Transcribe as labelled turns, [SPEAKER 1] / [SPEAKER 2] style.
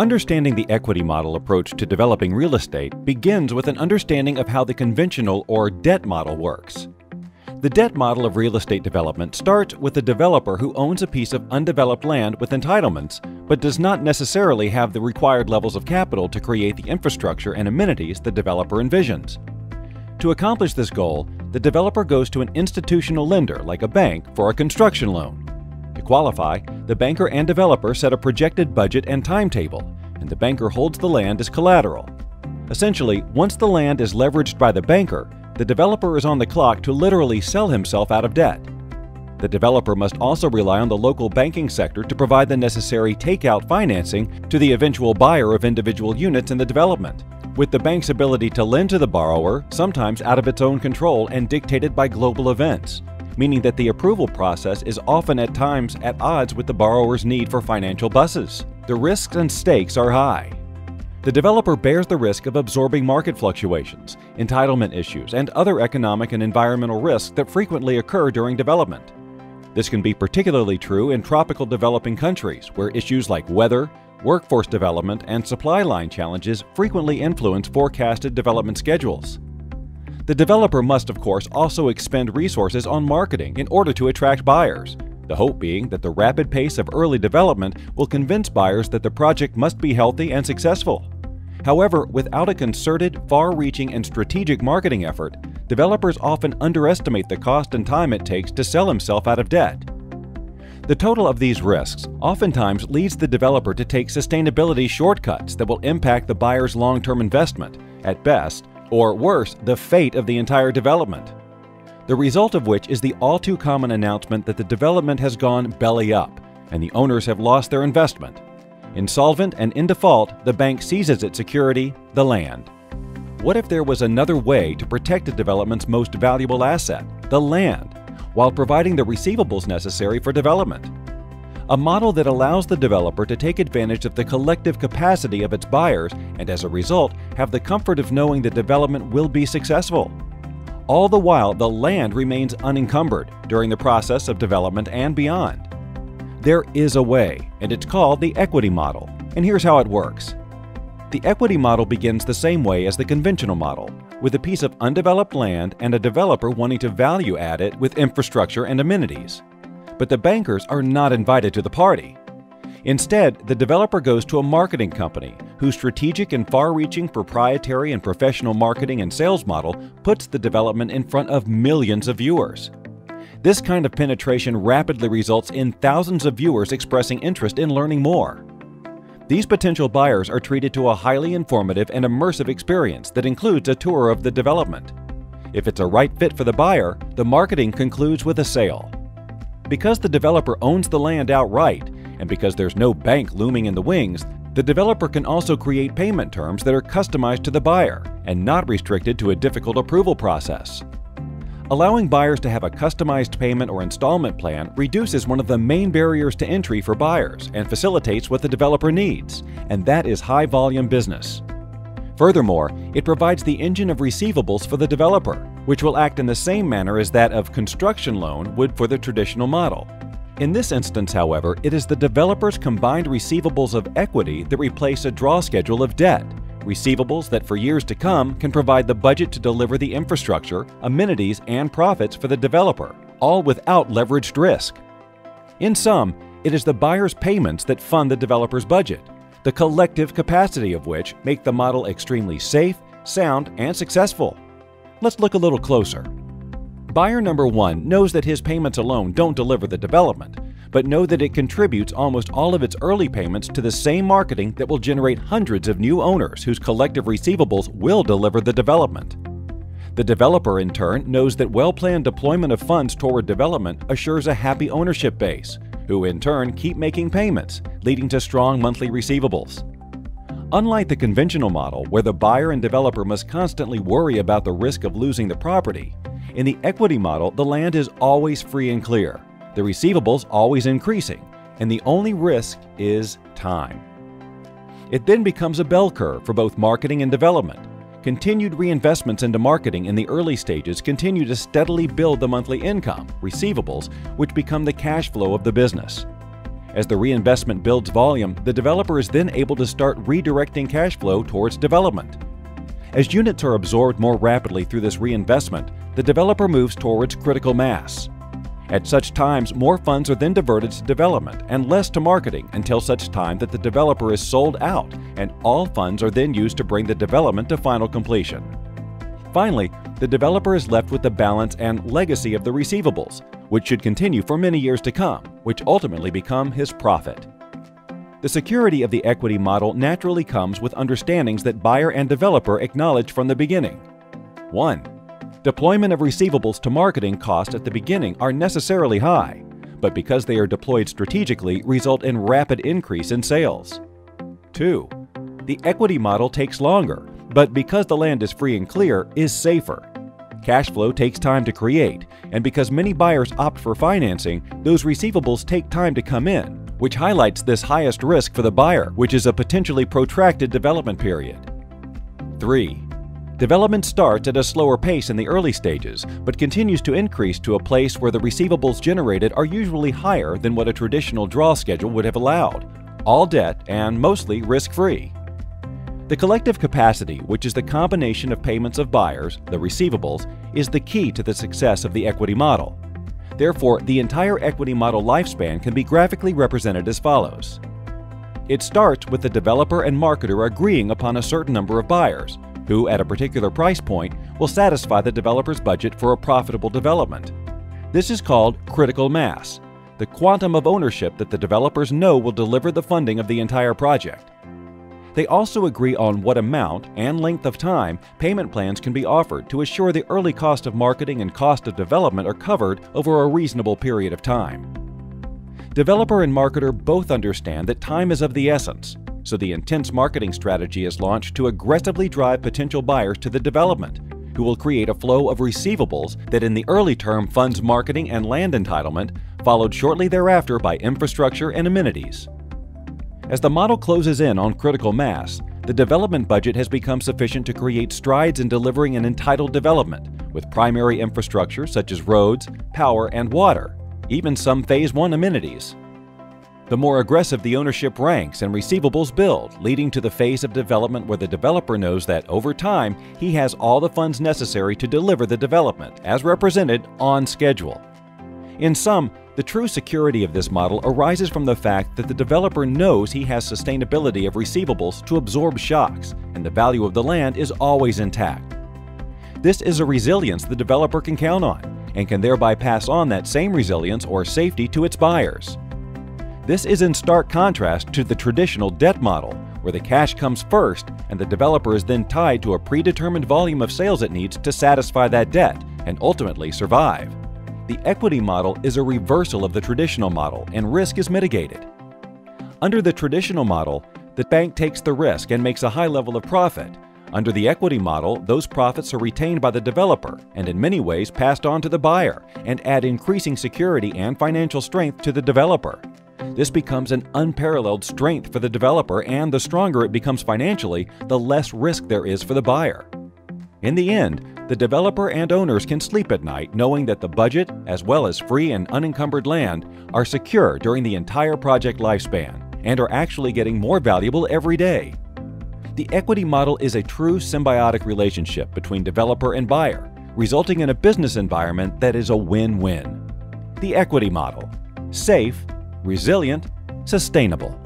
[SPEAKER 1] Understanding the equity model approach to developing real estate begins with an understanding of how the conventional or debt model works. The debt model of real estate development starts with a developer who owns a piece of undeveloped land with entitlements, but does not necessarily have the required levels of capital to create the infrastructure and amenities the developer envisions. To accomplish this goal, the developer goes to an institutional lender like a bank for a construction loan. To qualify, the banker and developer set a projected budget and timetable, and the banker holds the land as collateral. Essentially, once the land is leveraged by the banker, the developer is on the clock to literally sell himself out of debt. The developer must also rely on the local banking sector to provide the necessary takeout financing to the eventual buyer of individual units in the development, with the bank's ability to lend to the borrower sometimes out of its own control and dictated by global events, meaning that the approval process is often at times at odds with the borrower's need for financial buses. The risks and stakes are high. The developer bears the risk of absorbing market fluctuations, entitlement issues, and other economic and environmental risks that frequently occur during development. This can be particularly true in tropical developing countries, where issues like weather, workforce development, and supply line challenges frequently influence forecasted development schedules. The developer must, of course, also expend resources on marketing in order to attract buyers, the hope being that the rapid pace of early development will convince buyers that the project must be healthy and successful. However, without a concerted, far-reaching, and strategic marketing effort, developers often underestimate the cost and time it takes to sell himself out of debt. The total of these risks oftentimes leads the developer to take sustainability shortcuts that will impact the buyer's long-term investment, at best, or worse, the fate of the entire development. The result of which is the all-too-common announcement that the development has gone belly up, and the owners have lost their investment. Insolvent and in default, the bank seizes its security, the land. What if there was another way to protect a development's most valuable asset, the land, while providing the receivables necessary for development? A model that allows the developer to take advantage of the collective capacity of its buyers and as a result have the comfort of knowing the development will be successful. All the while, the land remains unencumbered during the process of development and beyond. There is a way, and it's called the equity model, and here's how it works. The equity model begins the same way as the conventional model, with a piece of undeveloped land and a developer wanting to value add it with infrastructure and amenities. But the bankers are not invited to the party. Instead, the developer goes to a marketing company whose strategic and far-reaching proprietary and professional marketing and sales model puts the development in front of millions of viewers. This kind of penetration rapidly results in thousands of viewers expressing interest in learning more. These potential buyers are treated to a highly informative and immersive experience that includes a tour of the development. If it's a right fit for the buyer, the marketing concludes with a sale. Because the developer owns the land outright, and because there's no bank looming in the wings, the developer can also create payment terms that are customized to the buyer and not restricted to a difficult approval process. Allowing buyers to have a customized payment or installment plan reduces one of the main barriers to entry for buyers and facilitates what the developer needs, and that is high-volume business. Furthermore, it provides the engine of receivables for the developer, which will act in the same manner as that of construction loan would for the traditional model. In this instance, however, it is the developer's combined receivables of equity that replace a draw schedule of debt, receivables that for years to come can provide the budget to deliver the infrastructure, amenities, and profits for the developer, all without leveraged risk. In sum, it is the buyer's payments that fund the developer's budget, the collective capacity of which make the model extremely safe, sound, and successful. Let's look a little closer. Buyer number one knows that his payments alone don't deliver the development, but know that it contributes almost all of its early payments to the same marketing that will generate hundreds of new owners whose collective receivables will deliver the development. The developer, in turn, knows that well-planned deployment of funds toward development assures a happy ownership base, who in turn keep making payments, leading to strong monthly receivables. Unlike the conventional model, where the buyer and developer must constantly worry about the risk of losing the property, in the equity model, the land is always free and clear, the receivables always increasing, and the only risk is time. It then becomes a bell curve for both marketing and development. Continued reinvestments into marketing in the early stages continue to steadily build the monthly income, receivables, which become the cash flow of the business. As the reinvestment builds volume, the developer is then able to start redirecting cash flow towards development. As units are absorbed more rapidly through this reinvestment, the developer moves towards critical mass. At such times, more funds are then diverted to development and less to marketing until such time that the developer is sold out, and all funds are then used to bring the development to final completion. Finally, the developer is left with the balance and legacy of the receivables, which should continue for many years to come, which ultimately become his profit. The security of the equity model naturally comes with understandings that buyer and developer acknowledge from the beginning. 1. Deployment of receivables to marketing costs at the beginning are necessarily high, but because they are deployed strategically, result in rapid increase in sales. 2. The equity model takes longer, but because the land is free and clear, is safer. Cash flow takes time to create, and because many buyers opt for financing, those receivables take time to come in, which highlights this highest risk for the buyer, which is a potentially protracted development period. 3. Development starts at a slower pace in the early stages, but continues to increase to a place where the receivables generated are usually higher than what a traditional draw schedule would have allowed, all debt and mostly risk-free. The collective capacity, which is the combination of payments of buyers, the receivables, is the key to the success of the equity model. Therefore, the entire equity model lifespan can be graphically represented as follows. It starts with the developer and marketer agreeing upon a certain number of buyers, who at a particular price point will satisfy the developer's budget for a profitable development. This is called critical mass, the quantum of ownership that the developers know will deliver the funding of the entire project. They also agree on what amount and length of time payment plans can be offered to assure the early cost of marketing and cost of development are covered over a reasonable period of time. Developer and marketer both understand that time is of the essence, so the intense marketing strategy is launched to aggressively drive potential buyers to the development, who will create a flow of receivables that in the early term funds marketing and land entitlement, followed shortly thereafter by infrastructure and amenities. As the model closes in on critical mass, the development budget has become sufficient to create strides in delivering an entitled development, with primary infrastructure such as roads, power, and water, even some Phase 1 amenities. The more aggressive the ownership ranks and receivables build, leading to the phase of development where the developer knows that over time he has all the funds necessary to deliver the development, as represented, on schedule. In sum, the true security of this model arises from the fact that the developer knows he has sustainability of receivables to absorb shocks, and the value of the land is always intact. This is a resilience the developer can count on, and can thereby pass on that same resilience or safety to its buyers. This is in stark contrast to the traditional debt model, where the cash comes first and the developer is then tied to a predetermined volume of sales it needs to satisfy that debt and ultimately survive. The equity model is a reversal of the traditional model, and risk is mitigated. Under the traditional model, the bank takes the risk and makes a high level of profit. Under the equity model, those profits are retained by the developer and in many ways passed on to the buyer and add increasing security and financial strength to the developer. This becomes an unparalleled strength for the developer, and the stronger it becomes financially, the less risk there is for the buyer. In the end, the developer and owners can sleep at night knowing that the budget, as well as free and unencumbered land, are secure during the entire project lifespan and are actually getting more valuable every day. The equity model is a true symbiotic relationship between developer and buyer, resulting in a business environment that is a win-win. The equity model: safe, resilient, sustainable.